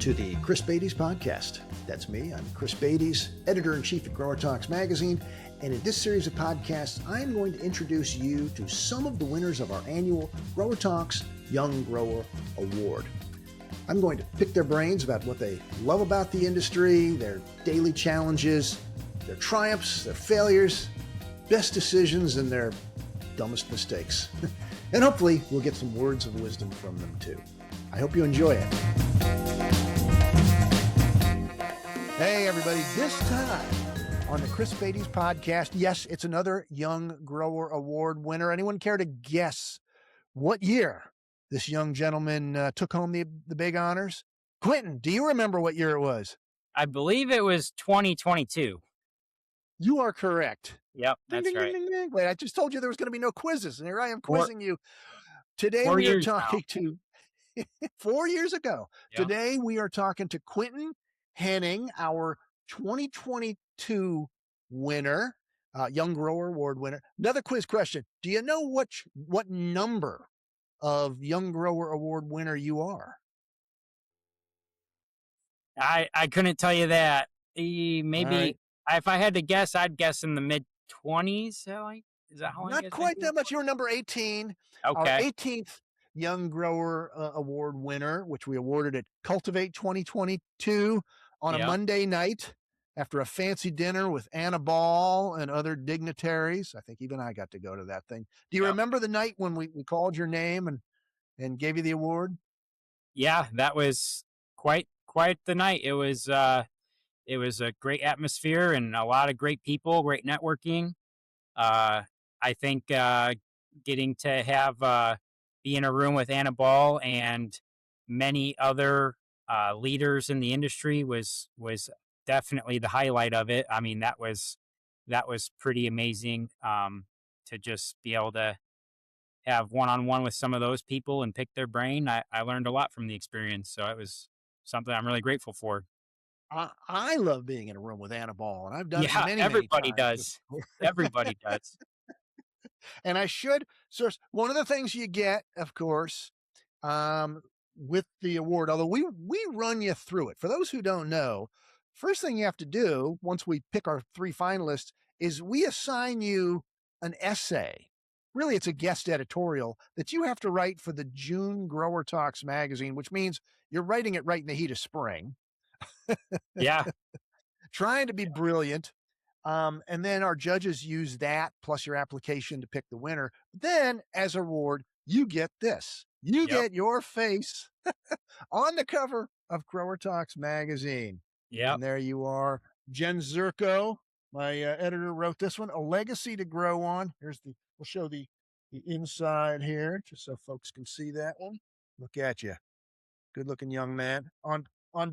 to the Chris Beytes podcast. That's me. I'm Chris Beytes, editor-in-chief at Growertalks magazine. And in this series of podcasts, I'm going to introduce you to some of the winners of our annual Growertalks Young Grower Award. I'm going to pick their brains about what they love about the industry, their daily challenges, their triumphs, their failures, best decisions, and their dumbest mistakes. And hopefully we'll get some words of wisdom from them too. I hope you enjoy it. Hey everybody, this time on the Chris Beytes podcast, yes, it's another Young Grower Award winner. Anyone care to guess what year this young gentleman took home the big honors? Quinten, do you remember what year it was? I believe it was 2022. You are correct. Yep, that's ding, right. Ding, ding, ding. Wait, I just told you there was going to be no quizzes, and here I am quizzing you. Today 4 we are years talking to 4 years ago. Yep. Today we are talking to Quinten Henning, our 2022 winner, Young Grower Award winner. Another quiz question. Do you know what number of Young Grower Award winner you are? I couldn't tell you that. Maybe right. If I had to guess, I'd guess in the mid-20s. Is that how I Not guess? quite that much. You're number 18. Okay. Our 18th Young Grower Award winner, which we awarded at Cultivate 2022 on a Monday night after a fancy dinner with Anna Ball and other dignitaries. I think even I got to go to that thing. Do you remember the night when we called your name and gave you the award? Yeah, that was quite the night. It was a great atmosphere and a lot of great people, great networking. I think getting to have be in a room with Anna Ball and many other leaders in the industry was definitely the highlight of it. I mean, that was pretty amazing to just be able to have one-on-one with some of those people and pick their brain. I learned a lot from the experience, so it was something I'm really grateful for. I love being in a room with Anna Ball, and I've done it many everybody times. Does. Everybody does. And I should. So one of the things you get, of course, with the award, although we run you through it. For those who don't know, first thing you have to do once we pick our 3 finalists is we assign you an essay. Really, it's a guest editorial that you have to write for the June Growertalks magazine, which means you're writing it right in the heat of spring. Yeah. Trying to be brilliant. And then our judges use that plus your application to pick the winner. Then as a reward, you get this. You get your face on the cover of Growertalks magazine. Yeah. And there you are. Jen Zerko, my editor, wrote this one, A Legacy to Grow On. We'll show the inside here just so folks can see that one. Look at you. Good looking young man on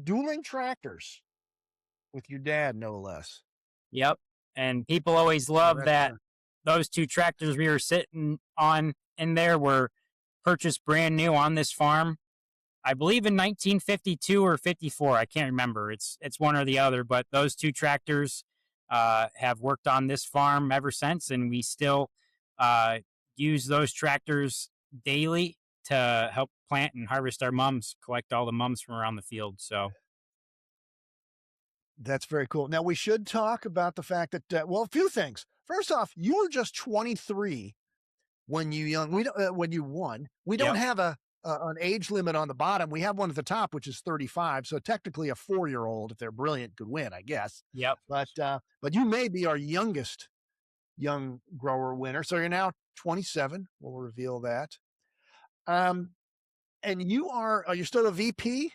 dueling tractors with your dad, no less. Yep. And people always love that those 2 tractors we were sitting on in there were purchased brand new on this farm. I believe in 1952 or 54. I can't remember. It's one or the other, but those 2 tractors have worked on this farm ever since. And we still use those tractors daily to help plant and harvest our mums, collect all the mums from around the field. So that's very cool. Now we should talk about the fact that, a few things. First off, you were just 23 when you won. We don't have an age limit on the bottom. We have one at the top, which is 35. So technically a 4-year-old, if they're brilliant, could win, I guess. Yep. But you may be our youngest young grower winner. So you're now 27. We'll reveal that. And are you still a VP?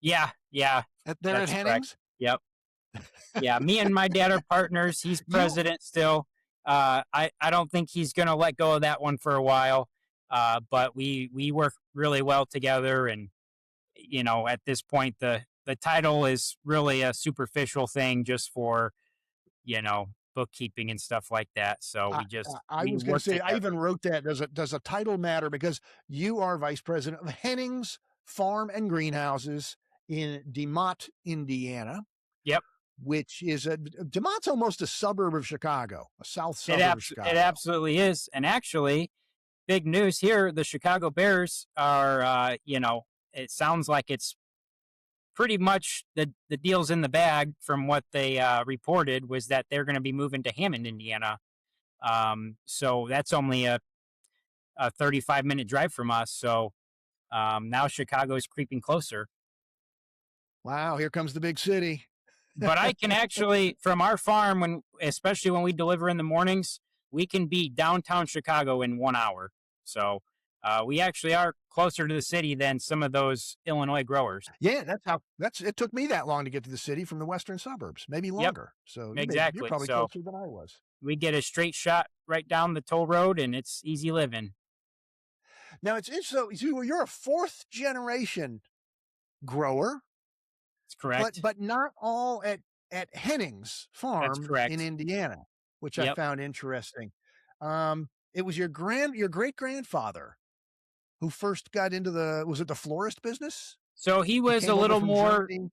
Yeah. There at Henning's? Correct. Yep. Yeah, me and my dad are partners. He's president still. I don't think he's going to let go of that one for a while. But we work really well together. And, at this point, the title is really a superficial thing just for, bookkeeping and stuff like that. So I was going to say, I even wrote that. Does a title matter? Because you are vice president of Henning's Farm and Greenhouses in DeMott, Indiana. Yep. Which is DeMott's almost a suburb of Chicago, a south suburb of Chicago. It absolutely is. And actually, big news here, the Chicago Bears are, it sounds like it's pretty much the deal's in the bag from what they reported was that they're going to be moving to Hammond, Indiana. So that's only a 35-minute drive from us. So now Chicago is creeping closer. Wow, here comes the big city. But I can actually, from our farm, when especially when we deliver in the mornings, we can be downtown Chicago in 1 hour. So we actually are closer to the city than some of those Illinois growers. Yeah, that's it took me that long to get to the city from the western suburbs, maybe Yep, longer. So you're exactly. probably So closer than I was. we get a straight shot right down the toll road, and it's easy living. Now so you're a fourth generation grower, It's correct. but not all at Henning's That's farm in correct. Indiana, which I Yep. found interesting. It was your great grandfather who first got into was it the florist business? So He came over from Germany.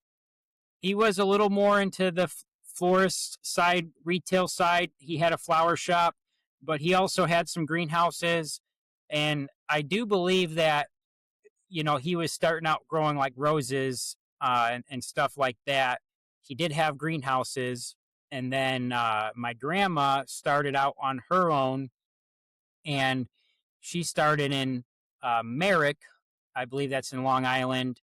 he was a little more into the florist side, retail side. He had a flower shop, but he also had some greenhouses. And I do believe that, he was starting out growing like roses and stuff like that. He did have greenhouses. And then my grandma started out on her own, and she started in Merrick. I believe that's in Long Island.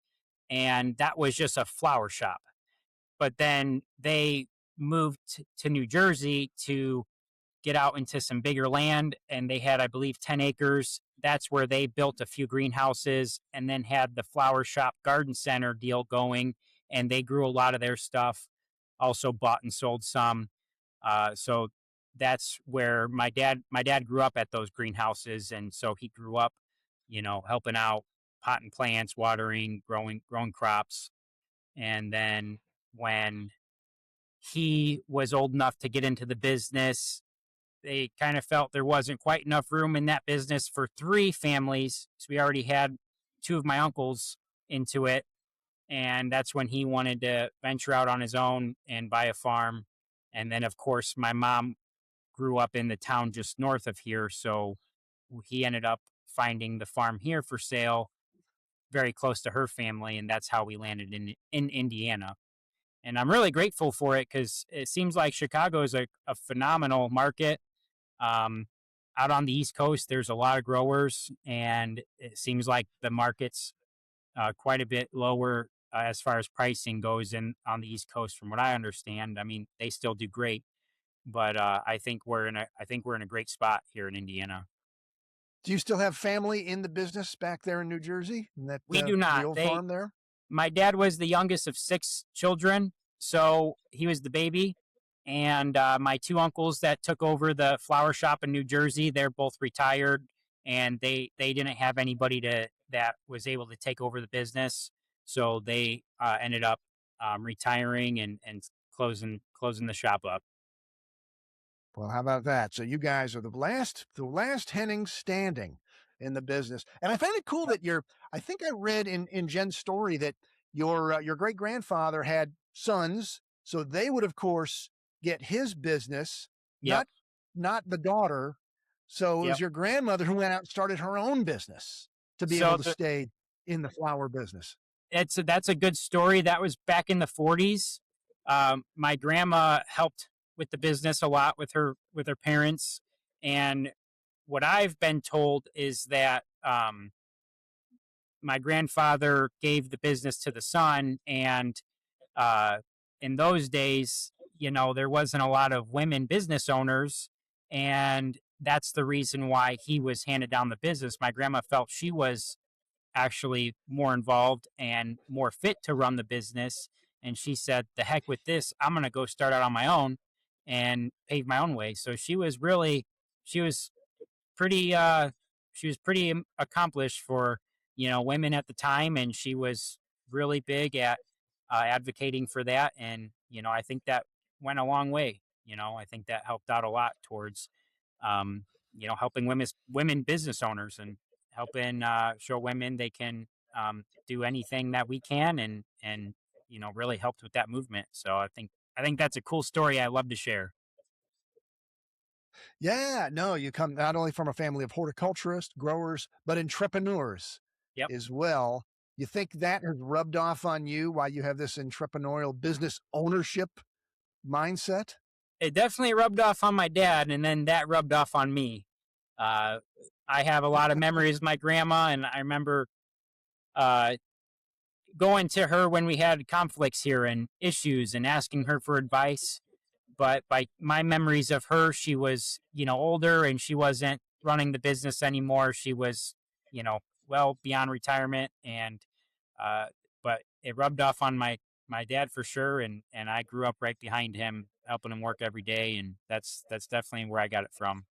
And that was just a flower shop. But then they moved to New Jersey to get out into some bigger land, and they had, I believe, 10 acres. That's where they built a few greenhouses and then had the flower shop garden center deal going, and they grew a lot of their stuff, also bought and sold some. So that's where my dad grew up at those greenhouses, and so he grew up, helping out, potting plants, watering, growing crops. And then when he was old enough to get into the business, they kind of felt there wasn't quite enough room in that business for three families. So we already had two of my uncles into it. And that's when he wanted to venture out on his own and buy a farm. And then, of course, my mom grew up in the town just north of here. So he ended up finding the farm here for sale, very close to her family. And that's how we landed in Indiana. And I'm really grateful for it because it seems like Chicago is a phenomenal market. um, Out on the East Coast, there's a lot of growers, and it seems like the market's quite a bit lower as far as pricing goes in on the East Coast, from what I understand. I mean, they still do great, but I think we're in a great spot here in Indiana. Do you still have family in the business back there in New Jersey, in that We do the not. old They farm there? My dad was the youngest of six children, so he was the baby. And my two uncles that took over the flower shop in New Jersey, they're both retired, and they didn't have anybody that was able to take over the business, so they ended up retiring and closing the shop up. Well, how about that? So you guys are the last Henning standing in the business. And I find it cool Yep. that I think I read in Jen's story that your great grandfather had sons, so they would of course get his business, Yep. not not the daughter. So it was Yep. your grandmother who went out and started her own business to be able So to stay in the flower business. that's a good story. That was back in the 40s. My grandma helped with the business a lot with her parents, and what I've been told is that my grandfather gave the business to the son, and uh, in those days, there wasn't a lot of women business owners, and that's the reason why he was handed down the business. My grandma felt she was actually more involved and more fit to run the business. And she said, "The heck with this. I'm going to go start out on my own and pave my own way." So she was pretty, accomplished for, women at the time. And she was really big at advocating for that. And, I think that went a long way. I think that helped out a lot towards, um, helping women business owners, and helping show women they can do anything that we can, and really helped with that movement. So I think that's a cool story I love to share. Yeah, no, you come not only from a family of horticulturists, growers, but entrepreneurs Yep. as well. You think that has rubbed off on you while you have this entrepreneurial business ownership mindset? It definitely rubbed off on my dad, and then that rubbed off on me. Uh, I have a lot of memories of my grandma, and I remember uh, going to her when we had conflicts here and issues and asking her for advice. But by my memories of her, she was, older and she wasn't running the business anymore. She was, well beyond retirement. And, uh, but it rubbed off on my dad for sure. And I grew up right behind him, helping him work every day. And that's definitely where I got it from.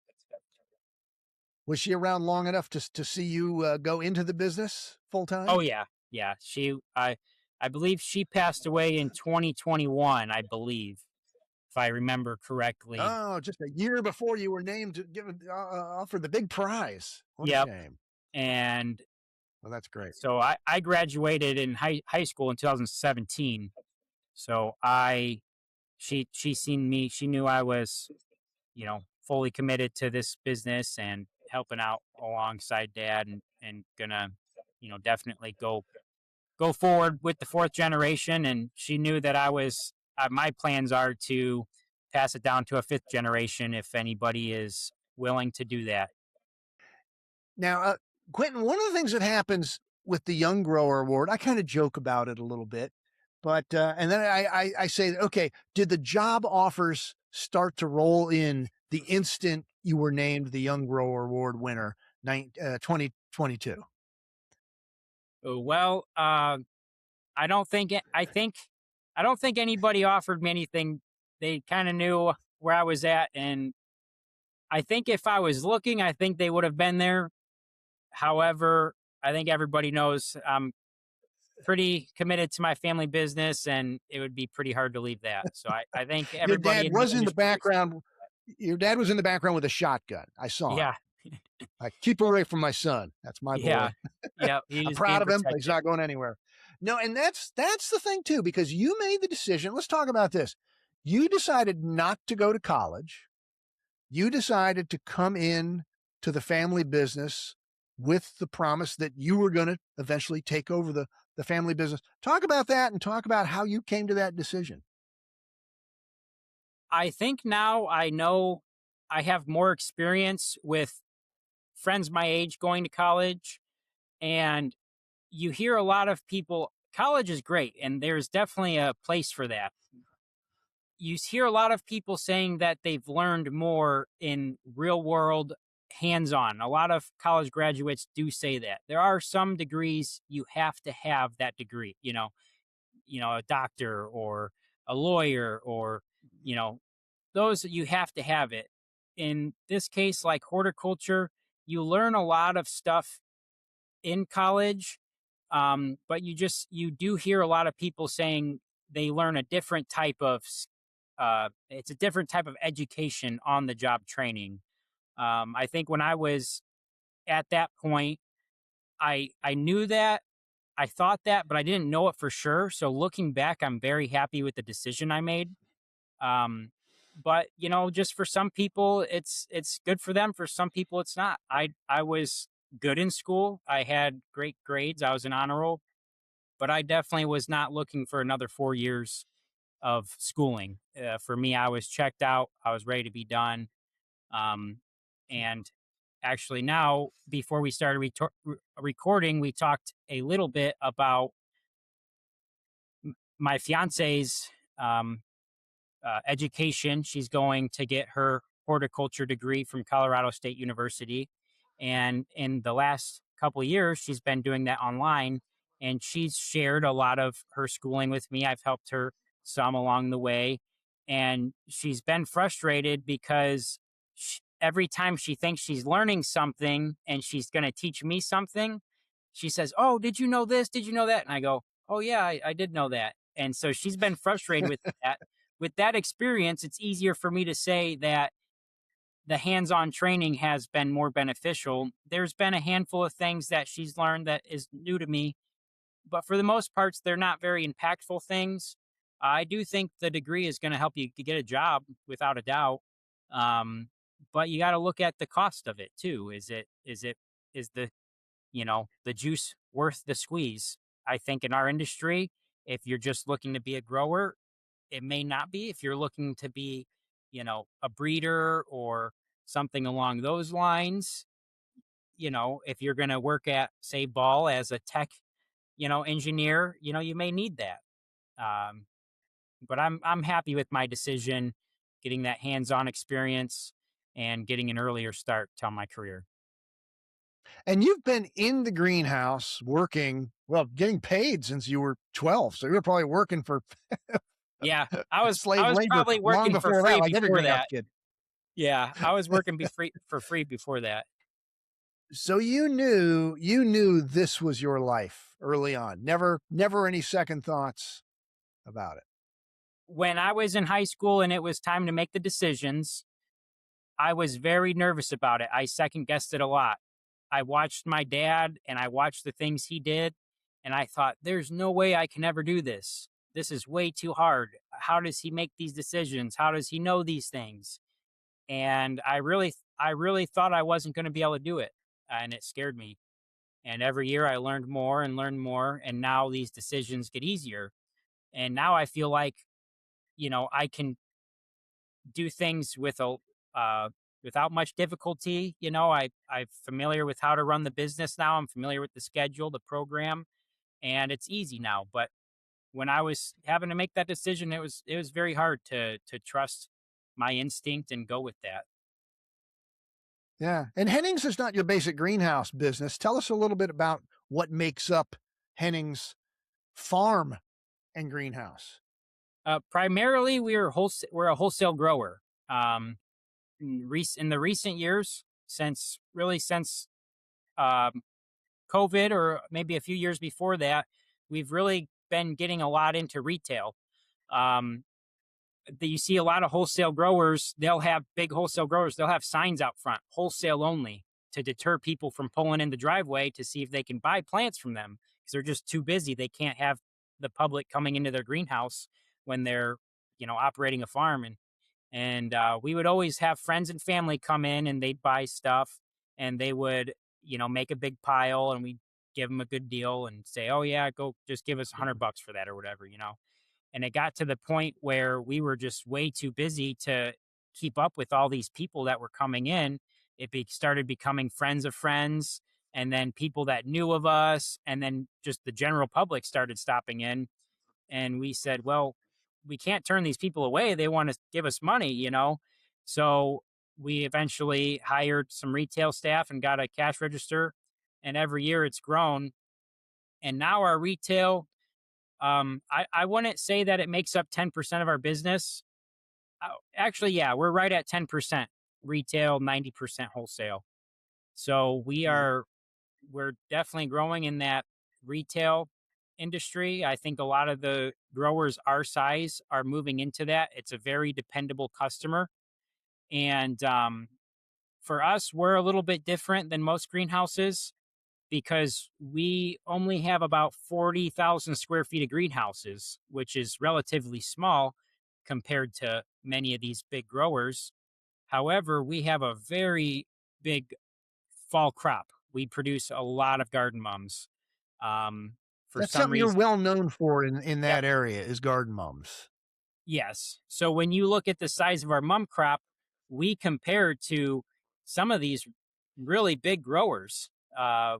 Was she around long enough to see you go into the business full Oh time? yeah. Yeah. I believe she passed away in 2021, I believe, if I remember correctly. Oh, just a year before you were named to give offered the big prize. What a Yep. shame. And Well, that's great. so I graduated in high school in 2017. So she seen me, she knew I was, fully committed to this business and helping out alongside dad and gonna, definitely go forward with the fourth generation. And she knew that I was, my plans are to pass it down to a fifth generation if anybody is willing to do that. Now, Quentin, one of the things that happens with the Young Grower Award, I kind of joke about it a little bit, but and then I say, okay, did the job offers start to roll in the instant you were named the Young Grower Award winner, 2022? Well, I don't think I don't think anybody offered me anything. They kind of knew where I was at, and I think if I was looking, I think they would have been there. However, I think everybody knows I'm pretty committed to my family business, and it would be pretty hard to leave that. So I think Your everybody dad in the was in the industry, background. Your dad was in the background with a shotgun. I saw him. yeah, Like, keep away from my son. That's my yeah, boy. yeah, he I'm was proud being of him. But he's protected. not going anywhere. No, and that's the thing too, because you made the decision. Let's talk about this. You decided not to go to college. You decided to come in to the family business with the promise that you were going to eventually take over the family business. Talk about that and talk about how you came to that decision. I think now I know I have more experience with friends my age going to college, and you hear a lot of people, college is great and there's definitely a place for that. You hear a lot of people saying that they've learned more in real world hands on. A lot of college graduates do say that. There are some degrees you have to have that degree, a doctor or a lawyer or, you know, those you have to have it. In this case, like horticulture, you learn a lot of stuff in college, but you do hear a lot of people saying they learn a different type of it's a different type of education on the job training. I think when I was at that point, I knew that, I thought that, but I didn't know it for sure. So looking back, I'm very happy with the decision I made. Um, but just for some people, it's good for them. For some people, it's not. I was good in school. I had great grades. I was an honor roll, but I definitely was not looking for another 4 years of schooling. For me, I was checked out. I was ready to be done. Um, and actually, now before we started recording, we talked a little bit about my fiance's education. She's going to get her horticulture degree from Colorado State University. And in the last couple of years, she's been doing that online. And she's shared a lot of her schooling with me. I've helped her some along the way. And she's been frustrated because every time she thinks she's learning something and she's going to teach me something, she says, "Oh, did you know this? Did you know that?" And I go, "Oh, yeah, I did know that." And so she's been frustrated with that. With that experience, it's easier for me to say that the hands-on training has been more beneficial. There's been a handful of things that she's learned that is new to me, but for the most parts, they're not very impactful things. I do think the degree is going to help you to get a job without a doubt. Um, but you got to look at the cost of it too. Is the the juice worth the squeeze? I think in our industry, if you're just looking to be a grower, it may not be. If you're looking to be, a breeder or something along those lines, if you're going to work at, say, Ball as a tech, engineer, you may need that. Um, but I'm happy with my decision, getting that hands-on experience and getting an earlier start to my career. And you've been in the greenhouse working, well, getting paid since you were 12. So you were probably working for Yeah, I was slave I was labor probably long working for before that, free like every before greenhouse that. kid. Yeah, I was working for free before that. So you knew this was your life early on. Never any second thoughts about it. When I was in high school and it was time to make the decisions, I was very nervous about it. I second guessed it a lot. I watched my dad and I watched the things he did, and I thought, there's no way I can ever do this. This is way too hard. How does he make these decisions? How does he know these things? And I really thought I wasn't going to be able to do it, and it scared me. And every year I learned more, and now these decisions get easier. And now I feel like, I can do things uh, without much difficulty. I'm familiar with how to run the business now. I'm familiar with the schedule, the program, and it's easy now. But when I was having to make that decision, it was very hard to trust my instinct and go with that. Yeah. And Henning's is not your basic greenhouse business. Tell us a little bit about what makes up Henning's farm and greenhouse. Primarily, we're a wholesale grower. In the recent years, since um, COVID, or maybe a few years before that, we've really been getting a lot into retail. Um, you see a lot of wholesale growers. They'll have big wholesale growers. They'll have signs out front, wholesale only, to deter people from pulling in the driveway to see if they can buy plants from them, because they're just too busy. They can't have the public coming into their greenhouse when they're, operating a farm. And we would always have friends and family come in, and they'd buy stuff, and they would, make a big pile, and we'd give them a good deal and say, oh yeah, go just give us $100 for that or whatever. And it got to the point where we were just way too busy to keep up with all these people that were coming in. Started becoming friends of friends, and then people that knew of us, and then just the general public started stopping in. And we said, well, we can't turn these people away. They want to give us money. So we eventually hired some retail staff and got a cash register. And every year it's grown. And now our retail, I wouldn't say that it makes up 10% of our business. Actually, yeah, we're right at 10% retail, 90% wholesale. So we're definitely growing in that retail industry. I think a lot of the growers our size are moving into that. It's a very dependable customer. And for us, we're a little bit different than most greenhouses, because we only have about 40,000 square feet of greenhouses, which is relatively small compared to many of these big growers. However, we have a very big fall crop. We produce a lot of garden mums. Um, for That's some something you're reason, well known for in yep, that area is garden mums. yes. So when you look at the size of our mum crop, we compare to some of these really big growers.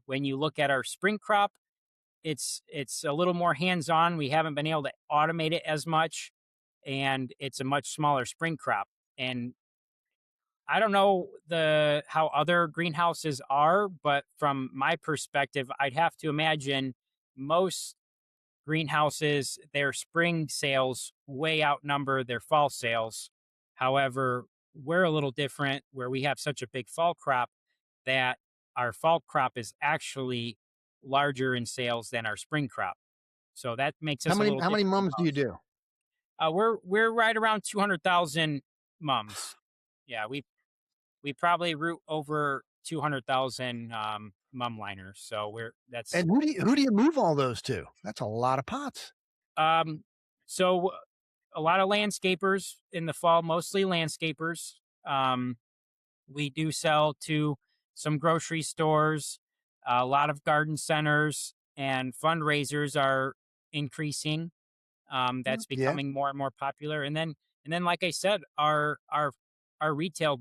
When you look at our spring crop, it's a little more hands on. We haven't been able to automate it as much, and it's a much smaller spring crop. And I don't know how other greenhouses are, but from my perspective, I'd have to imagine most greenhouses, their spring sales way outnumber their fall sales. However, we're a little different, where we have such a big fall crop that our fall crop is actually larger in sales than our spring crop. So that makes How us a many little how many different from mums do you most. do? We're right around 200,000 mums. Yeah, we probably root over 200,000 mum liners. So we're that's And who do you move all those to? That's a lot of pots. um so a lot of landscapers in the fall, mostly landscapers. Um we do sell to some grocery stores, a lot of garden centers, and fundraisers are increasing. That's Yeah. becoming more and more popular. And then, like I said, our our retail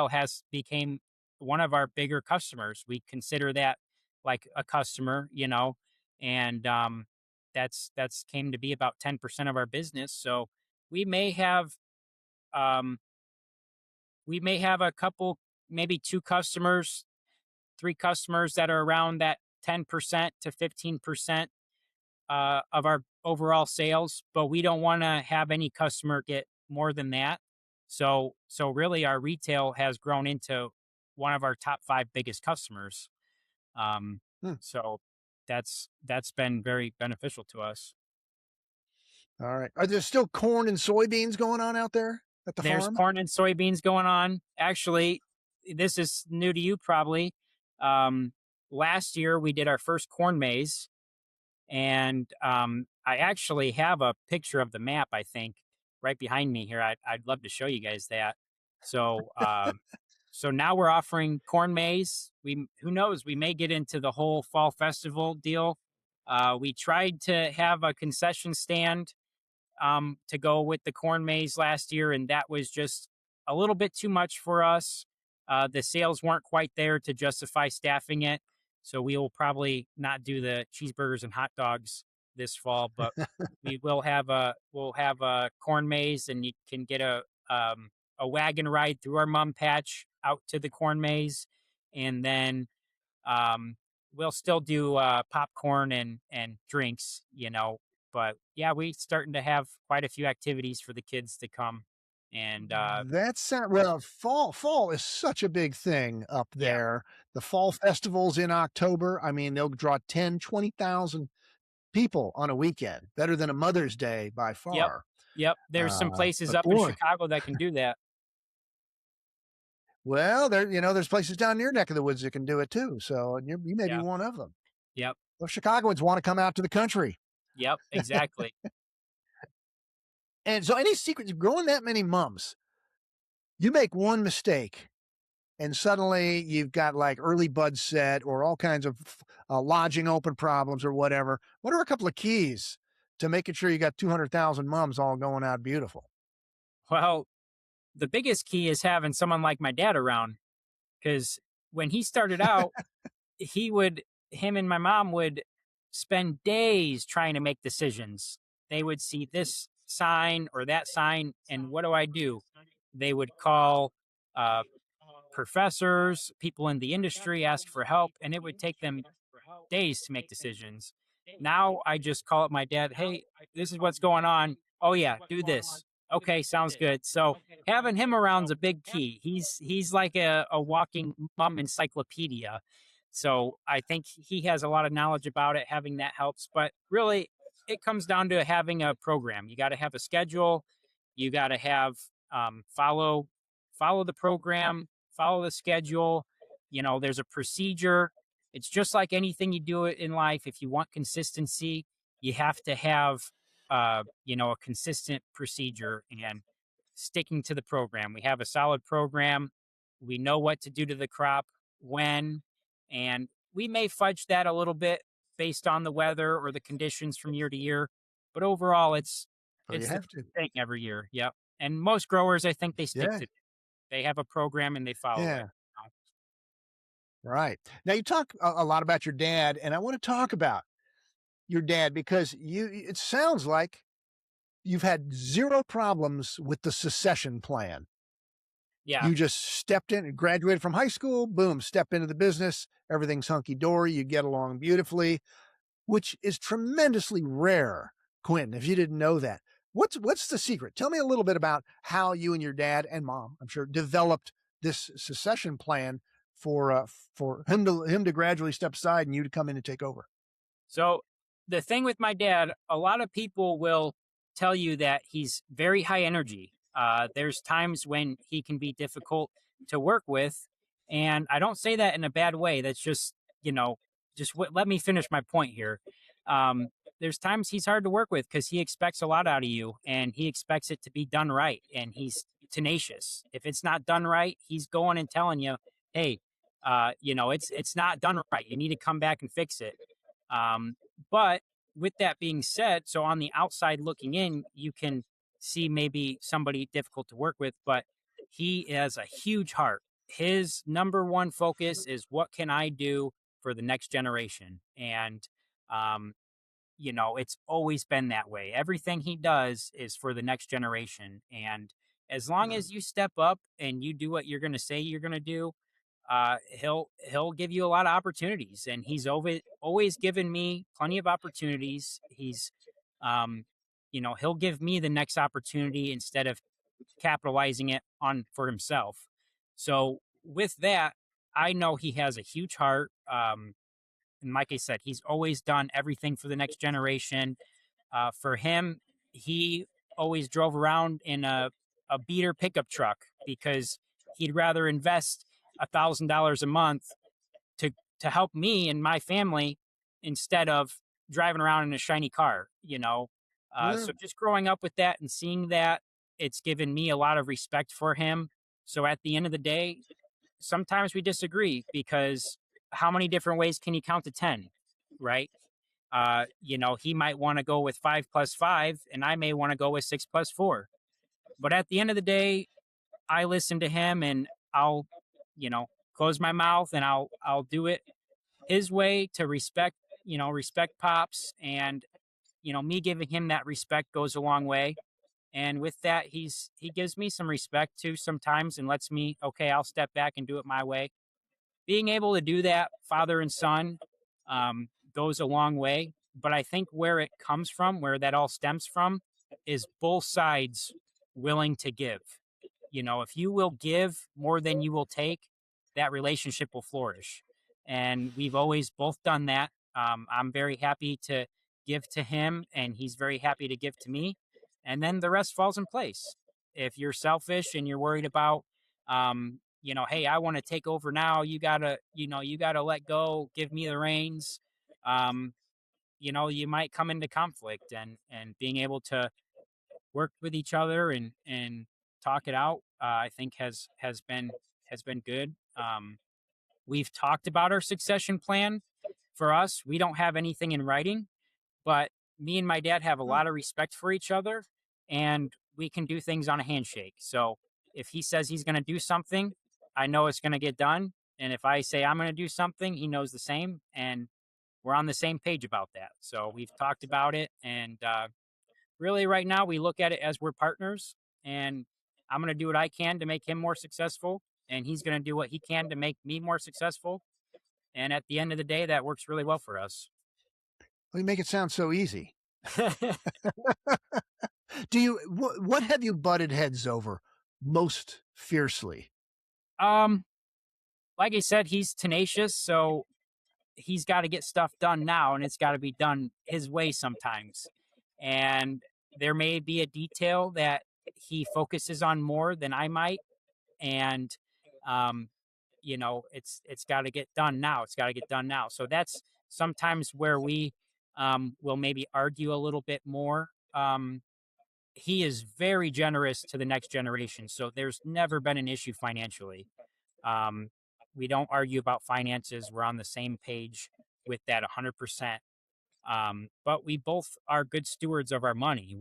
has became one of our bigger customers. We consider that like a customer, and that's came to be about 10% of our business. So we may have um, we may have a couple, maybe two customers, three customers that are around that 10% to 15% of our overall sales, but we don't want to have any customer get more than that. So really, our retail has grown into one of our top five biggest customers. Um, Hmm. so that's been very beneficial to us. All right. Are there still corn and soybeans going on out there at the There's farm? corn and soybeans going on. Actually, this is new to you probably. Um, Last year we did our first corn maze, and I actually have a picture of the map. I think right behind me here. I'd love to show you guys that. So so now we're offering corn maze. We Who knows? We may get into the whole fall festival deal. We tried to have a concession stand to go with the corn maze last year, and that was just a little bit too much for us. The sales weren't quite there to justify staffing it, so we will probably not do the cheeseburgers and hot dogs this fall. But we will have a corn maze, and you can get a wagon ride through our mum patch out to the corn maze, and then um, we'll still do popcorn and drinks, But yeah, we starting to have quite a few activities for the kids to come, and That's well, fall is such a big thing up yeah, there. The fall festivals in October, I mean, they'll draw 10, 20,000 people on a weekend, better than a Mother's Day by yep, far. yep. There's some places But up in boy, Chicago that can do that. well, there's places down near neck of the woods that can do it too. So you may be Yeah, one of them. yep, Well, Chicagoans want to come out to the country. yep, exactly. And so any secrets growing that many mums, you make one mistake and suddenly you've got like early bud set or all kinds of lodging open problems or whatever. What are a couple of keys to making sure you got 200,000 mums all going out beautiful? Well, the biggest key is having someone like my dad around, because when he started out, he would him and my mom would spend days trying to make decisions. They would see this sign or that sign, and what do I do? They would call uh, professors, people in the industry, ask for help, and it would take them days to make decisions. Now I just call up my dad. Hey, this is what's going on. Oh yeah, do this. Okay, sounds good. So having him around's a big key. He's like a walking mom encyclopedia. So I think he has a lot of knowledge about it. Having that helps. But really, it comes down to having a program. You got to have a schedule. You got to have follow the program, follow the schedule. There's a procedure. It's just like anything you do in life. If you want consistency, you have to have, a consistent procedure and sticking to the program. We have a solid program. We know what to do to the crop, when, and we may fudge that a little bit based on the weather or the conditions from year to year. But overall, So you it's the have to. same every year. Yep. And most growers, I think they stick Yeah. to. They have a program and they follow it. Yeah. Right. Now you talk a lot about your dad, and I want to talk about your dad because it sounds like you've had zero problems with the secession plan. Yeah. You just stepped in and graduated from high school, boom, step into the business, everything's hunky dory, you get along beautifully, which is tremendously rare, Quinten, if you didn't know that. What's the secret? Tell me a little bit about how you and your dad and mom, I'm sure, developed this secession plan for him to gradually step aside and you to come in and take over. So the thing with my dad, a lot of people will tell you that he's very high energy. There's times when he can be difficult to work with, and I don't say that in a bad way. That's just let me finish my point here. Um, there's times he's hard to work with because he expects a lot out of you, and he expects it to be done right, and he's tenacious. If it's not done right, he's going and telling you, "Hey, it's not done right. You need to come back and fix it. Um, but with that being said, so on the outside looking in, you can see maybe somebody difficult to work with, but he has a huge heart. His number one focus is what can I do for the next generation? And, um, it's always been that way. Everything he does is for the next generation. And as long Mm. as you step up and you do what you're going to say you're going to do, he'll give you a lot of opportunities, and he's always given me plenty of opportunities. Um, he'll give me the next opportunity instead of capitalizing it on for himself. So with that, I know he has a huge heart. And like I said, he's always done everything for the next generation. For him, he always drove around in a beater pickup truck because he'd rather invest $1,000 a month to to help me and my family instead of driving around in a shiny car. Yeah. So just growing up with that and seeing that, it's given me a lot of respect for him. So at the end of the day, sometimes we disagree because how many different ways can you count to 10, right? He might want to go with 5 plus 5, and I may want to go with 6 plus 4. But at the end of the day, I listen to him, and I'll, close my mouth, and I'll do it his way to respect pops, and me giving him that respect goes a long way. And with that, he gives me some respect too sometimes, and lets me, okay, I'll step back and do it my way. Being able to do that, father and son, goes a long way. But I think where it comes from, where that all stems from, is both sides willing to give. If you will give more than you will take, that relationship will flourish. And we've always both done that. I'm very happy to give to him, and he's very happy to give to me. And then the rest falls in place. If you're selfish and you're worried about, hey, I want to take over now, you gotta let go, give me the reins. Um, you might come into conflict, and being able to work with each other and talk it out, I think has been good. We've talked about our succession plan. For us, we don't have anything in writing, but me and my dad have a Mm. lot of respect for each other, and we can do things on a handshake. So if he says he's going to do something, I know it's going to get done. And if I say I'm going to do something, he knows the same. And we're on the same page about that. So we've talked about it. And really, right now, we look at it as we're partners. And I'm going to do what I can to make him more successful. And he's going to do what he can to make me more successful. And at the end of the day, that works really well for us. Well, you make it sound so easy. What have you butted heads over most fiercely? um, like I said, he's tenacious, so he's got to get stuff done now, and it's got to be done his way sometimes. And there may be a detail that he focuses on more than I might, and um, it's got to get done now. It's got to get done now. So that's sometimes where we will maybe argue a little bit more. He is very generous to the next generation, so there's never been an issue financially. Um, we don't argue about finances. We're on the same page with that 100%. But we both are good stewards of our money.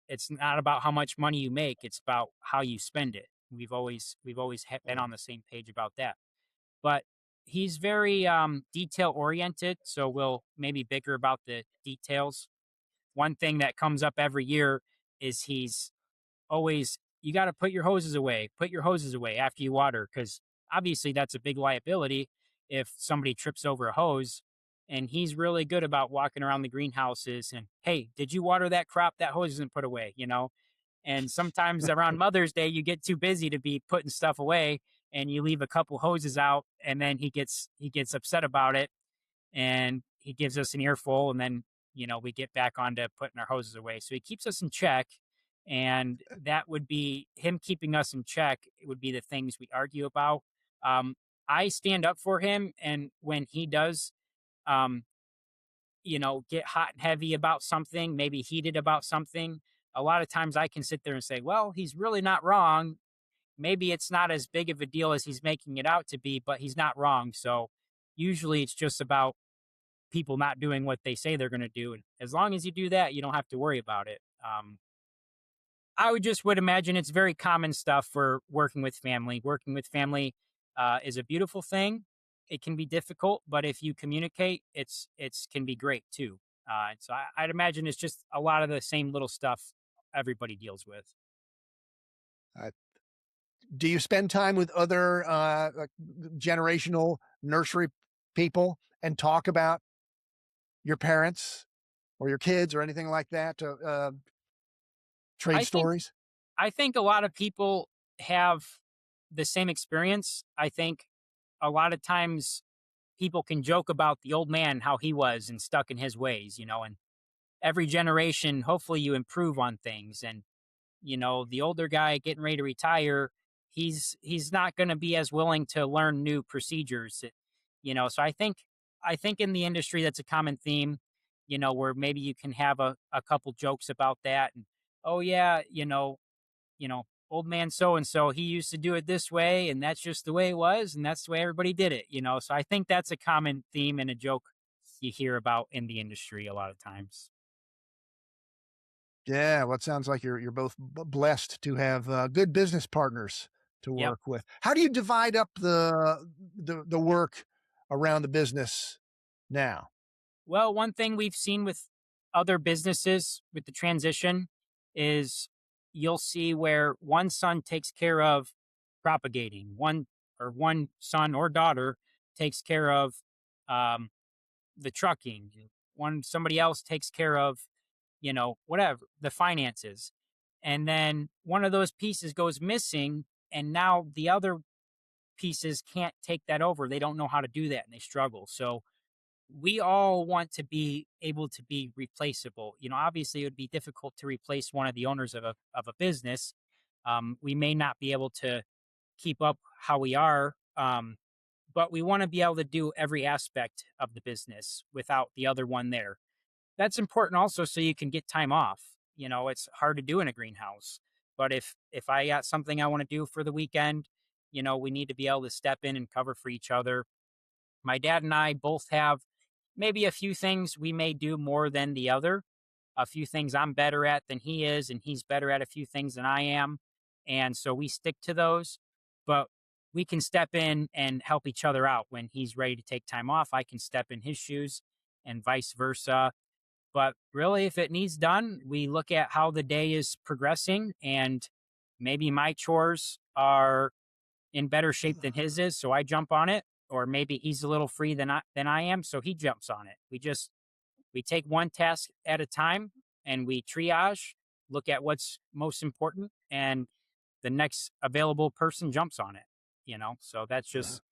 It's not about how much money you make. It's about how you spend it. We've always been Mm. on the same page about that. But he's very detail oriented. So we'll maybe bicker about the details. One thing that comes up every year is he's always, you got to put your hoses away after you water, because obviously that's a big liability if somebody trips over a hose. And he's really good about walking around the greenhouses and, hey, did you water that crop? That hose isn't put away. And sometimes around Mother's Day you get too busy to be putting stuff away, and you leave a couple hoses out, and then he gets upset about it, and he gives us an earful, and then we get back onto putting our hoses away. So he keeps us in check, and that would be him keeping us in check. It would be the things we argue about. um, I stand up for him, and when he does um, get hot and heavy about something, maybe heated about something, a lot of times I can sit there and say, well, he's really not wrong. maybe it's not as big of a deal as he's making it out to be, but he's not wrong. So usually it's just about people not doing what they say they're going to do. And as long as you do that, you don't have to worry about it. I would imagine it's very common stuff for working with family. Working with family is a beautiful thing. It can be difficult, but if you communicate, it's can be great too. So I'd imagine it's just a lot of the same little stuff everybody deals with. Uh, do you spend time with other like generational nursery people and talk about your parents or your kids or anything like that? Trade I think stories? I think a lot of people have the same experience. I think a lot of times people can joke about the old man, how he was and stuck in his ways, and every generation, hopefully you improve on things. And, the older guy getting ready to retire, he's not going to be as willing to learn new procedures, so I think in the industry, that's a common theme, where maybe you can have a couple jokes about that. And, oh yeah, old man so and so, he used to do it this way, and that's just the way it was, and that's the way everybody did it. So I think that's a common theme and a joke you hear about in the industry a lot of times. Yeah, well, it sounds like you're both blessed to have good business partners to Yep. work with. How do you divide up the work around the business now? Well, one thing we've seen with other businesses with the transition is you'll see where one son takes care of propagating, one son or daughter takes care of um, the trucking, somebody else takes care of, whatever, the finances. And then one of those pieces goes missing, and now the other pieces can't take that over. They don't know how to do that and they struggle. So we all want to be able to be replaceable. Obviously, it would be difficult to replace one of the owners of a business. We may not be able to keep up how we are, but we want to be able to do every aspect of the business without the other one there. That's important also, so you can get time off. It's hard to do in a greenhouse, but if I got something I want to do for the weekend, we need to be able to step in and cover for each other. My dad and I both have maybe a few things we may do more than the other, a few things I'm better at than he is, and he's better at a few things than I am. And so we stick to those, but we can step in and help each other out. When he's ready to take time off, I can step in his shoes and vice versa. But really, if it needs done, we look at how the day is progressing, and maybe my chores are in better shape than his is, so I jump on it. Or maybe he's a little free than I am, so he jumps on it. We take one task at a time and we triage, look at what's most important, and the next available person jumps on it. So that's Yeah, just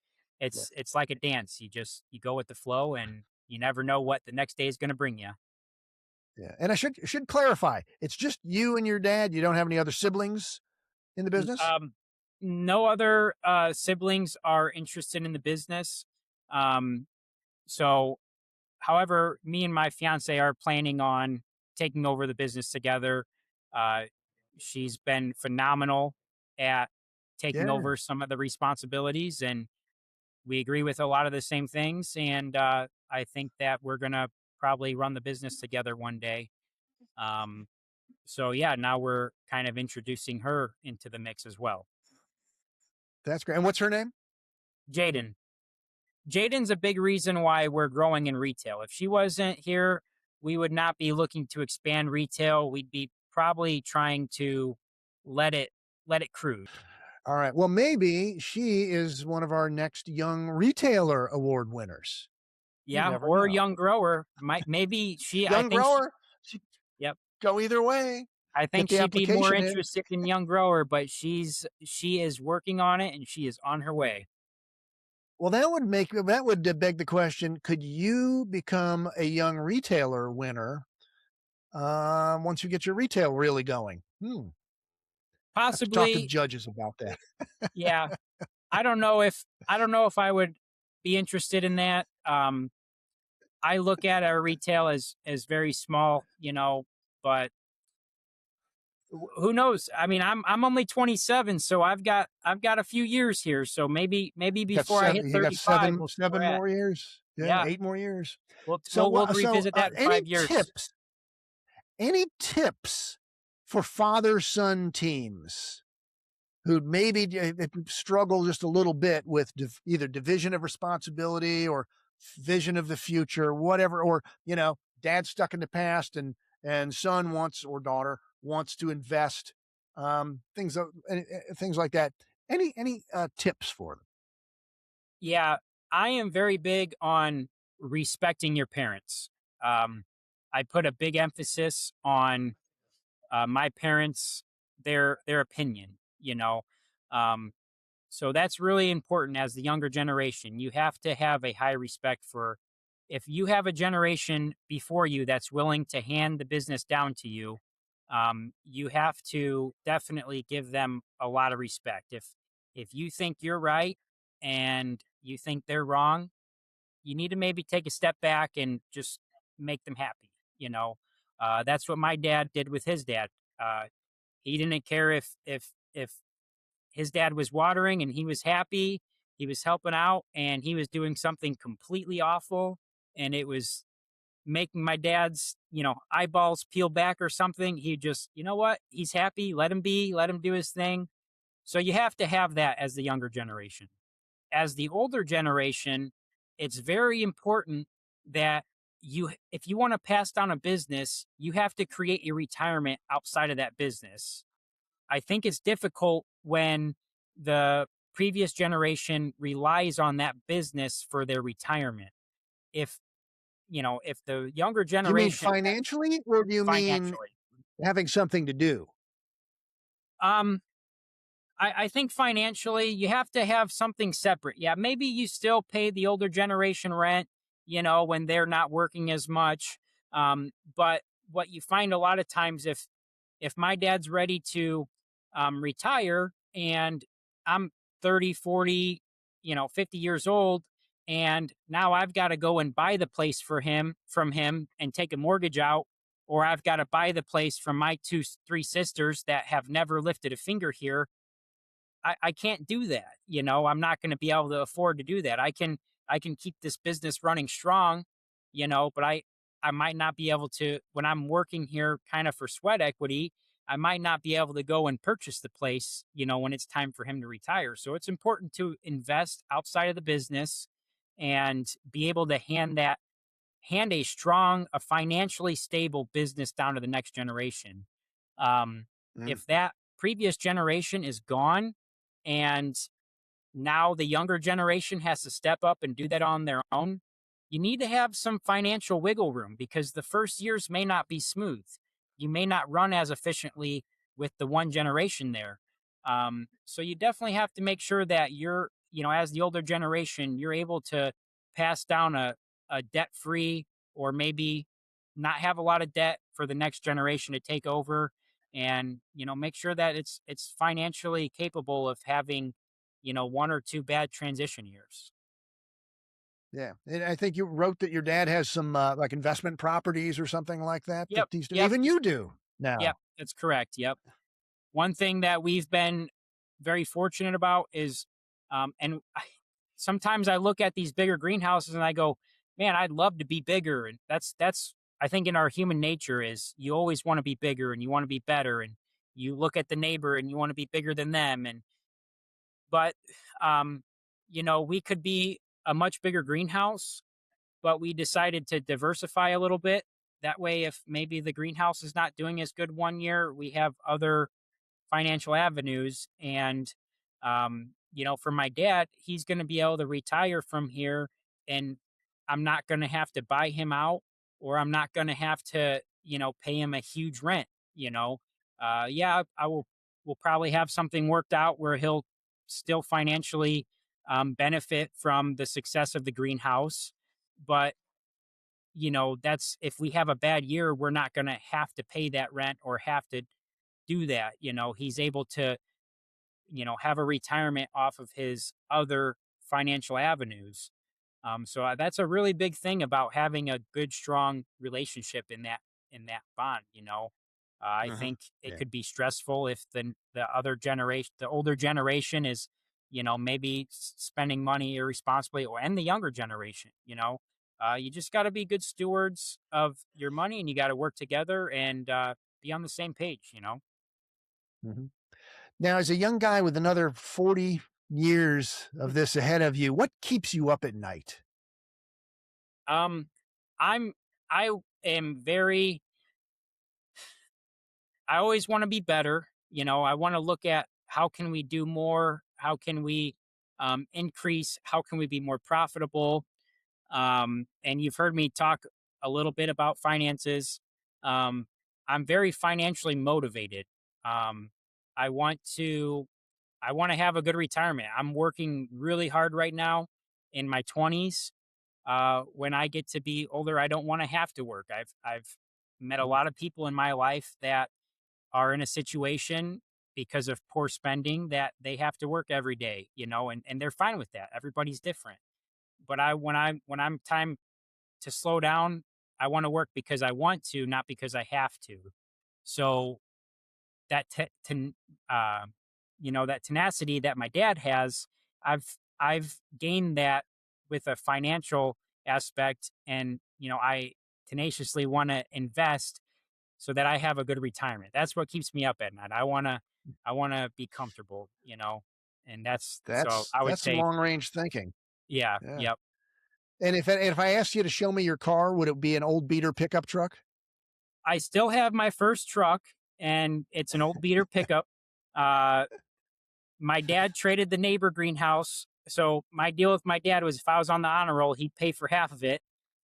yeah, it's like a dance. You go with the flow, and you never know what the next day is going to bring you. yeah. And I should clarify, it's just you and your dad. You don't have any other siblings in the N- business? Um, no other siblings are interested in the business. Um, so However, me and my fiance are planning on taking over the business together. Uh, she's been phenomenal at taking Yeah, over some of the responsibilities, and we agree with a lot of the same things. And I think that we're gonna probably run the business together one day. Um, so yeah, now we're kind of introducing her into the mix as well. that's great. And what's her name? Jaden. Jaden's a big reason why we're growing in retail. If she wasn't here, we would not be looking to expand retail. We'd be probably trying to let it let it cruise. All right. Well, maybe she is one of our next young retailer award winners. You Yeah, never or a know. young grower. Might maybe she I Young think she grower, she yep. go either way. I Get think the she'd be more application in. interested in young grower, but she is working on it and she is on her way. Well, that would beg the question: could you become a young retailer winner once you get your retail really going? I have to talk to the Possibly, judges about that. yeah. I don't know if I would be interested in that. I look at our retail as very small, but Who knows? I mean, I'm only 27, so I've got a few years here. So maybe before I hit You got 35, we'll see where seven we're at. more years. Yeah, Yeah, 8 more years. So we'll what? revisit that in Any 5 years. tips? Any tips for father-son teams who maybe struggle just a little bit with either division of responsibility or vision of the future, whatever, or dad's stuck in the past and son wants or daughter wants to invest, things like that. Any tips for them? Yeah, I am very big on respecting your parents. Um, I put a big emphasis on my parents, their opinion. Um, so that's really important as the younger generation. You have to have a high respect for if you have a generation before you that's willing to hand the business down to you. You have to definitely give them a lot of respect. If you think you're right and you think they're wrong, you need to maybe take a step back and just make them happy. That's what my dad did with his dad. Uh, he didn't care if his dad was watering and he was happy, he was helping out, and he was doing something completely awful, and it was making my dad's eyeballs peel back or something. He just, you know what, he's happy, let him be, let him do his thing. So you have to have that as the younger generation. As the older generation, it's very important that if you want to pass down a business, you have to create a retirement outside of that business. I think it's difficult when the previous generation relies on that business for their retirement. If if the younger Do you mean generation financially, or do you mean financially, having something to do? um, I think financially, you have to have something separate. Yeah, maybe you still pay the older generation rent, when they're not working as much. But what you find a lot of times, if my dad's ready to retire and I'm 30, 40, 50 years old, and now I've got to go and buy the place for him from him and take a mortgage out, or I've got to buy the place from my three sisters that have never lifted a finger here. I can't do that. I'm not going to be able to afford to do that. I can keep this business running strong, but I might not be able to when I'm working here kind of for sweat equity. I might not be able to go and purchase the place, when it's time for him to retire. So it's important to invest outside of the business and be able to hand a financially stable business down to the next generation. Um, Mm. if that previous generation is gone and now the younger generation has to step up and do that on their own, you need to have some financial wiggle room because the first years may not be smooth. You may not run as efficiently with the one generation there. So you definitely have to make sure that as the older generation, you're able to pass down a debt free or maybe not have a lot of debt for the next generation to take over and make sure that it's financially capable of having one or two bad transition years. Yeah, and I think you wrote that your dad has some, like, investment properties or something like that that Yep, he's doing. yep, Even you do yep, now. that's correct. Yep. One thing that we've been very fortunate about is, sometimes I look at these bigger greenhouses and I go, man, I'd love to be bigger. And that's I think in our human nature is you always want to be bigger and you want to be better and you look at the neighbor and you want to be bigger than them. But we could be a much bigger greenhouse, but we decided to diversify a little bit. That way, if maybe the greenhouse is not doing as good one year, we have other financial avenues. And, for my dad, he's going to be able to retire from here and I'm not going to have to buy him out or I'm not going to have to, pay him a huge rent, yeah, we'll probably have something worked out where he'll still financially benefit from the success of the greenhouse. But, that's if we have a bad year, we're not going to have to pay that rent or have to do that. He's able to, have a retirement off of his other financial avenues. So that's a really big thing about having a good, strong relationship in that bond. I Uh-huh. think it Yeah. could be stressful if the older generation is, maybe spending money irresponsibly, and the younger generation. You just got to be good stewards of your money, and you got to work together and be on the same page. Mhm. Now, as a young guy with another 40 years of this ahead of you, what keeps you up at night? Um, I'm I am very I always want to be better. I want to look at how can we do more? How can we increase? How can we be more profitable? And you've heard me talk a little bit about finances. Um, I'm very financially motivated. Um, I want to I want to have a good retirement. I'm working really hard right now in my 20s. When I get to be older, I don't want to have to work. I've met a Mhm. lot of people in my life that are in a situation because of poor spending that they have to work every day, and they're fine with that. Everybody's different. But when I'm time to slow down, I want to work because I want to, not because I have to. So that uh, that tenacity that my dad has, I've gained that with a financial aspect, and I tenaciously want to invest so that I have a good retirement. That's what keeps me up at night. I wanna be comfortable, and that's so I would That's some say, long range thinking. yeah, Yeah. yep. And if I asked you to show me your car, would it be an old beater pickup truck? I still have my first truck, and it's an old beater pickup. Uh, my dad traded the neighbor greenhouse. So my deal with my dad was if I was on the honor roll, he'd pay for half of it.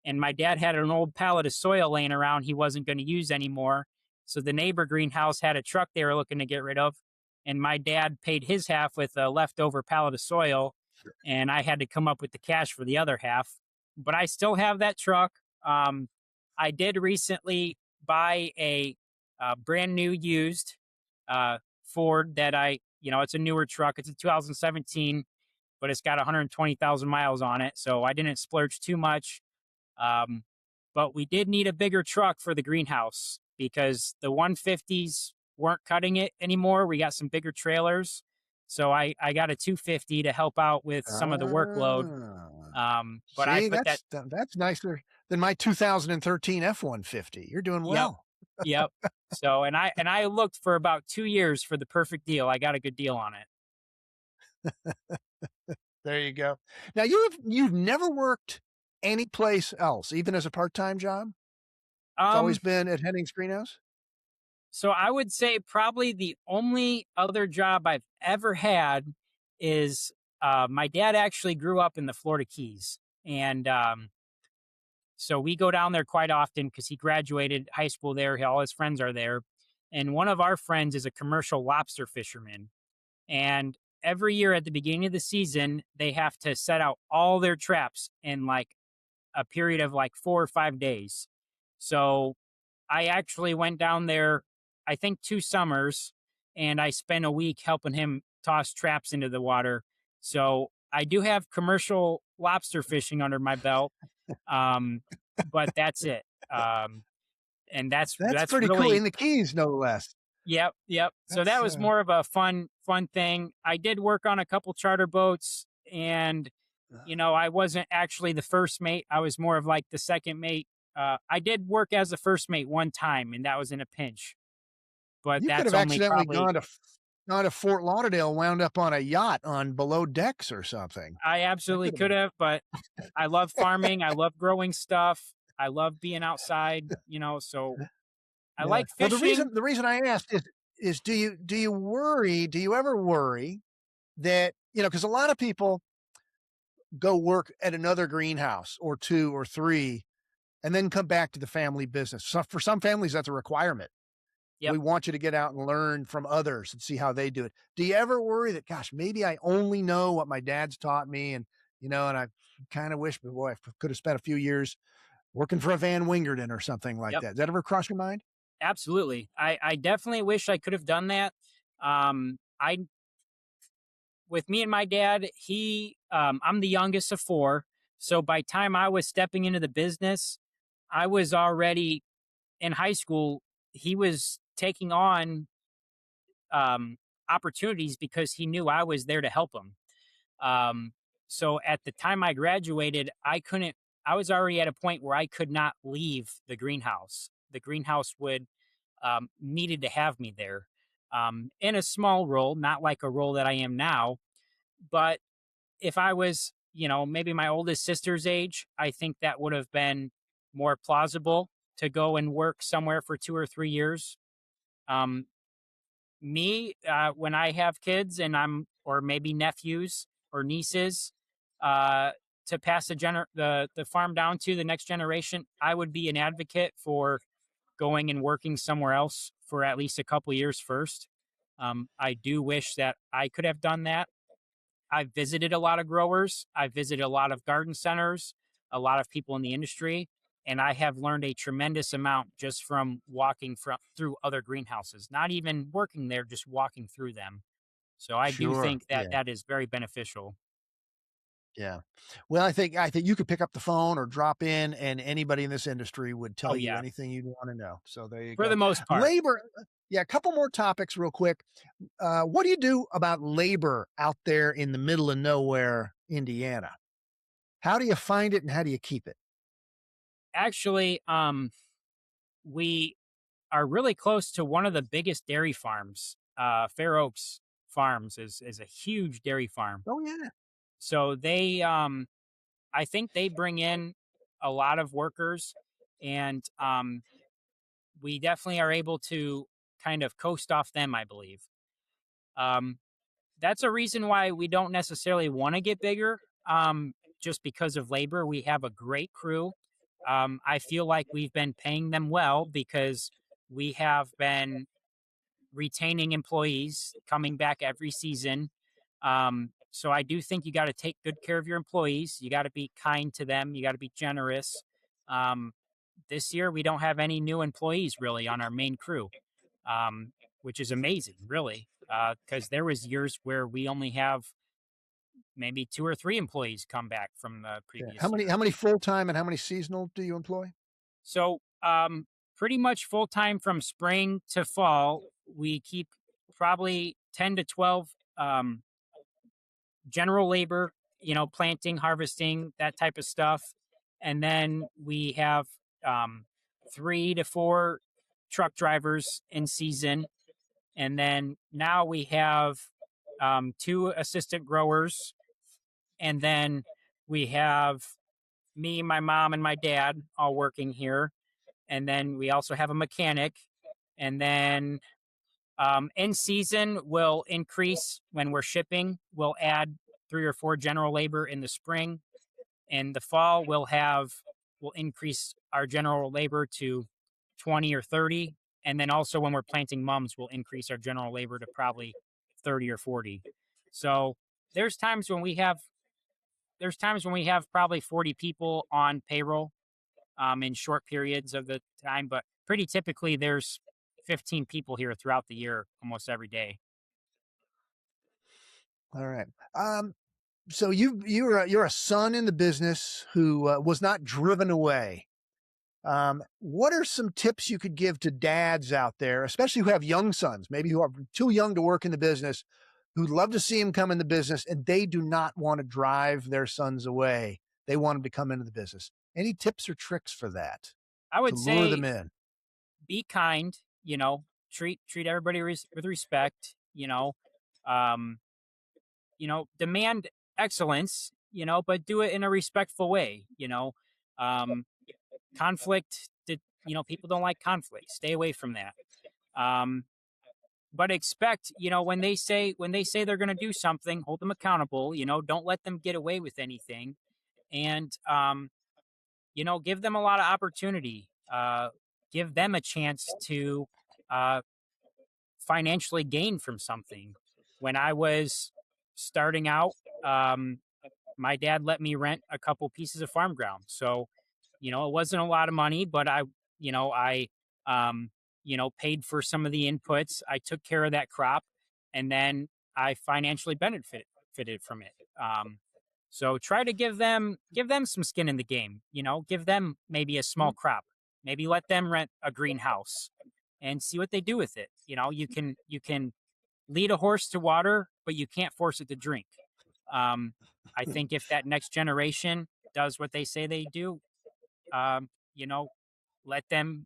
And my dad had an old pallet of soil laying around he wasn't going to use anymore. So the neighbor greenhouse had a truck they were looking to get rid of. And my dad paid his half with a leftover pallet of soil. And I had to come up with the cash for the other half. But I still have that truck. Um, I did recently buy a brand new used uh, Ford that it's a newer truck. It's a 2017, but it's got 120,000 miles on it. So I didn't splurge too much. Um, but we did need a bigger truck for the greenhouse because the 150s weren't cutting it anymore. We got some bigger trailers. So I got a 250 to help out with some of the workload. Ah. But I See, put that, that's nicer than my 2013 F-150. You're doing yep, well. yep. So and I looked for about 2 years for the perfect deal. I got a good deal on it. There you go. Now you've never worked anyplace else, even as a part-time job? It's always Um, been at Henning's Greenhouse? So I would say probably the only other job I've ever had is my dad actually grew up in the Florida Keys. And so we go down there quite often because he graduated high school there. All his friends are there. And one of our friends is a commercial lobster fisherman. And every year at the beginning of the season, they have to set out all their traps in like a period of like 4 or 5 days. So I actually went down there, I think 2 summers, and I spent a week helping him toss traps into the water. So I do have commercial lobster fishing under my belt, um, but that's it. And that's That's that's pretty cool. really, In the Keys, no less. yep, yep. So that That's, was more of a fun thing. I did work on a couple charter boats, and I wasn't actually the first mate. I was more of like the second mate. I did work as the first mate one time, and that was in a pinch. But you could that's have only accidentally probably gone to Fort Lauderdale, wound up on a yacht on below decks or something. I That absolutely could have could been. have. But I love farming. I love growing stuff. I love being outside. So I Yeah. like Well, fishing. the reason I asked is do you ever worry that, because a lot of people go work at another greenhouse or two or three and then come back to the family business. So for some families, that's a requirement. Yep. We want you to get out and learn from others and see how they do it. Do you ever worry that, gosh, maybe I only know what my dad's taught me, and I kind of wish, boy, I could have spent a few years working for a Van Wingerden or something like Yep. that. Does that ever cross your mind? Absolutely. I definitely wish I could have done that. I With me and my dad, I'm the youngest of four. So by time I was stepping into the business, I was already in high school. He was taking on um, opportunities because he knew I was there to help him. Um, so at the time I graduated, I couldn't. I was already at a point where I could not leave the greenhouse. The greenhouse would needed to have me there in a small role, not like a role that I am now. But if I was, maybe my oldest sister's age, I think that would have been more plausible to go and work somewhere for 2 or 3 years. Um, when I have kids and or maybe nephews or nieces, uh, to pass the farm down to the next generation, I would be an advocate for going and working somewhere else for at least a couple years first. I do wish that I could have done that. I've visited a lot of growers. I've visited a lot of garden centers, a lot of people in the industry, and I have learned a tremendous amount just from walking through other greenhouses. Not even working there, just walking through them. So I do Sure. think that Yeah. that is very beneficial. Yeah. Well, I think you could pick up the phone or drop in, and anybody in this industry would tell Oh you yeah, anything you'd want to know. So there you for the go. most part. Labor. Yeah, a couple more topics real quick. What do you do about labor out there in the middle of nowhere, Indiana? How do you find it and how do you keep it? Actually, we are really close to one of the biggest dairy farms. Fair Oaks Farms is a huge dairy farm. Oh yeah. So I think they bring in a lot of workers, and we definitely are able to kind of coast off them, I believe. Um, that's a reason why we don't necessarily want to get bigger, just because of labor. We have a great crew. I feel like we've been paying them well because we have been retaining employees coming back every season. So I do think you got to take good care of your employees. You got to be kind to them. You got to be generous. Um, this year we don't have any new employees really on our main crew, um, which is amazing, really, because there was years where we only have maybe 2 or 3 employees come back from the Yeah. previous year. How many full time and how many seasonal do you employ? So pretty much full time from spring to fall. We keep probably 10 to 12 general labor, planting, harvesting, that type of stuff. And then we have um, 3 to 4 truck drivers in season. And then now we have 2 assistant growers. And then we have me, my mom, and my dad all working here. And then we also have a mechanic. And then in season, will increase when we're shipping. We'll add 3 or 4 general labor in the spring. In the fall, we'll increase our general labor to 20 or 30. And then also when we're planting mums, we'll increase our general labor to probably 30 or 40. So there's times when we have probably 40 people on payroll in short periods of the time, but pretty typically there's 15 people here throughout the year, almost every day. All right. So you're a son in the business who was not driven away. What are some tips you could give to dads out there, especially who have young sons, maybe who are too young to work in the business, who'd love to see him come in the business, and they do not want to drive their sons away? They want them to come into the business. Any tips or tricks for that I to would lure them say in? be kind, treat everybody with respect, um, demand excellence, but do it in a respectful way, um, conflict, people don't like conflict. Stay away from that. Um, but expect, when they say they're going to do something, hold them accountable, don't let them get away with anything. And, give them a lot of opportunity, give them a chance to, uh, financially gain from something. When I was starting out, um, my dad let me rent a couple pieces of farm ground. So, it wasn't a lot of money, but I, paid for some of the inputs. I took care of that crop, and then I financially benefited from it. So try to give them some skin in the game. Give them maybe a small crop. Maybe let them rent a greenhouse. and see what they do with it. You can lead a horse to water, but you can't force it to drink. Um, I think if that next generation does what they say they do, um, you know, let them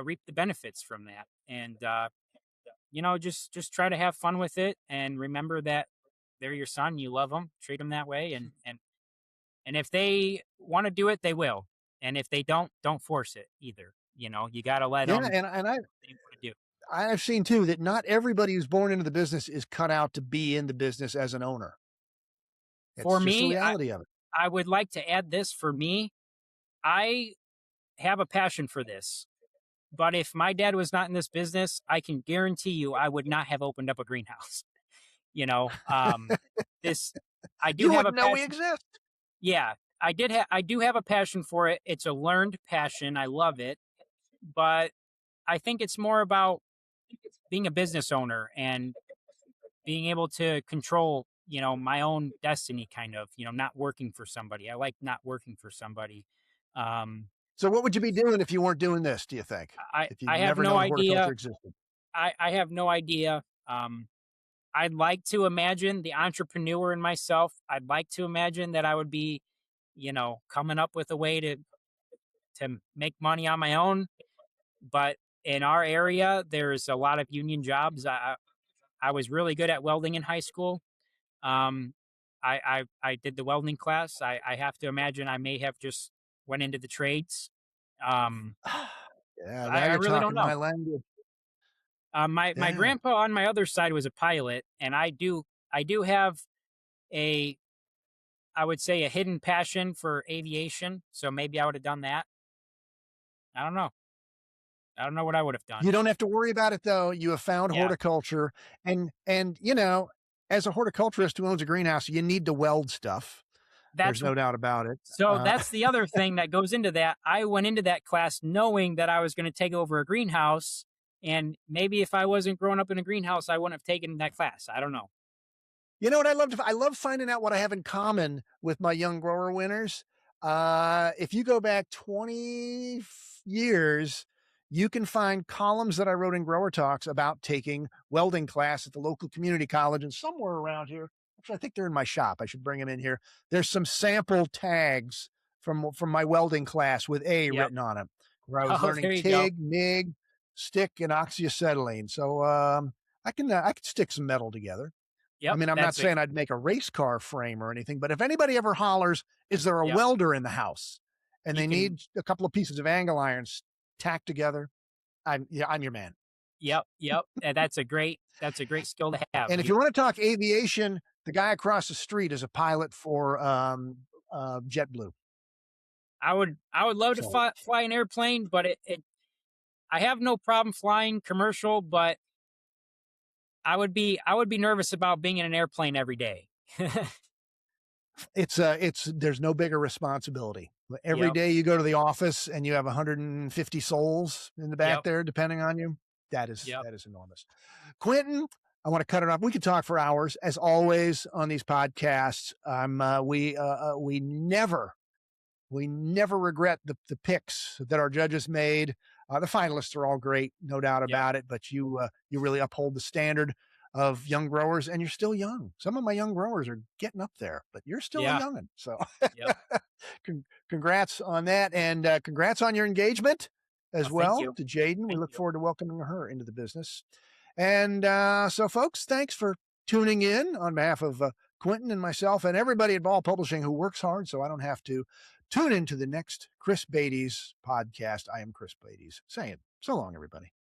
reap the benefits from that, and just try to have fun with it, and remember that they're your son. You love them, treat them that way, and if they want to do it, they will. And if they don't force it either. You got to let Yeah, them and they want to do. I've seen too that not everybody who's born into the business is cut out to be in the business as an owner. It's For just the me, reality of it. I would like to add this. For me, I have a passion for this. But if my dad was not in this business, I can guarantee you I would not have opened up a greenhouse. You know, this I do You have a wouldn't know we passion. exist. Yeah, I do have a passion for it. It's a learned passion. I love it, but I think it's more about being a business owner and being able to control, my own destiny, kind of, not working for somebody. I like not working for somebody. Um, So what would you be doing if you weren't doing this, do you think? I If you've I have never no known horticulture idea. existed? I have no idea. I'd like to imagine the entrepreneur in myself. I'd like to imagine that I would be, coming up with a way to make money on my own. But in our area, there's a lot of union jobs. I was really good at welding in high school. Um, I did the welding class. I have to imagine I may have just went into the trades. Um, Yeah, now I you're really don't talking know. my language. My Yeah. grandpa on my other side was a pilot, and I do have a I would say a hidden passion for aviation. So maybe I would have done that. I don't know. I don't know what I would have done. You don't have to worry about it though. You have found Yeah, horticulture and as a horticulturist who owns a greenhouse, you need to weld stuff. There's that's no doubt about it. that's the other thing that goes into that. I went into that class knowing that I was going to take over a greenhouse, and maybe if I wasn't growing up in a greenhouse, I wouldn't have taken that class. I don't know. You know what I love? I love finding out what I have in common with my young grower winners. If you go back 20 years, you can find columns that I wrote in Grower Talks about taking welding class at the local community college and somewhere around here. Actually, I think they're in my shop. I should bring them in here. There's some sample tags from my welding class with A Yep. written on them, where I was Oh, learning there you go. TIG, MIG, stick, and oxyacetylene. So I can stick some metal together. I Yep. mean, I'm not That's it. saying I'd make a race car frame or anything, but if anybody ever hollers, is there a Yep. welder in the house? And You they can. need a couple of pieces of angle irons tacked together. I'm your man. Yep. Yep. And that's a great skill to have. And if you want to talk aviation, the guy across the street is a pilot for JetBlue. I would love to So fly an airplane, but I have no problem flying commercial, but I would be nervous about being in an airplane every day. it's there's no bigger responsibility. Every Yep. day you go to the office and you have 150 souls in the back Yep. there, depending on you. That is Yep. that is enormous. Quinten, I want to cut it off. We could talk for hours, as always on these podcasts. We never regret the picks that our judges made. The finalists are all great, no doubt Yep. about it. But you really uphold the standard of young growers, and you're still young. Some of my young growers are getting up there, but you're still a Yeah. youngin'. So Yep. congrats on that, and congrats on your engagement as Thank well you. to Jaden. We Thank look you. forward to welcoming her into the business. And so, folks, thanks for tuning in on behalf of Quinten and myself and everybody at Ball Publishing who works hard so I don't have to. Tune into the next Chris Beytes podcast. I am Chris Beytes saying so long, everybody.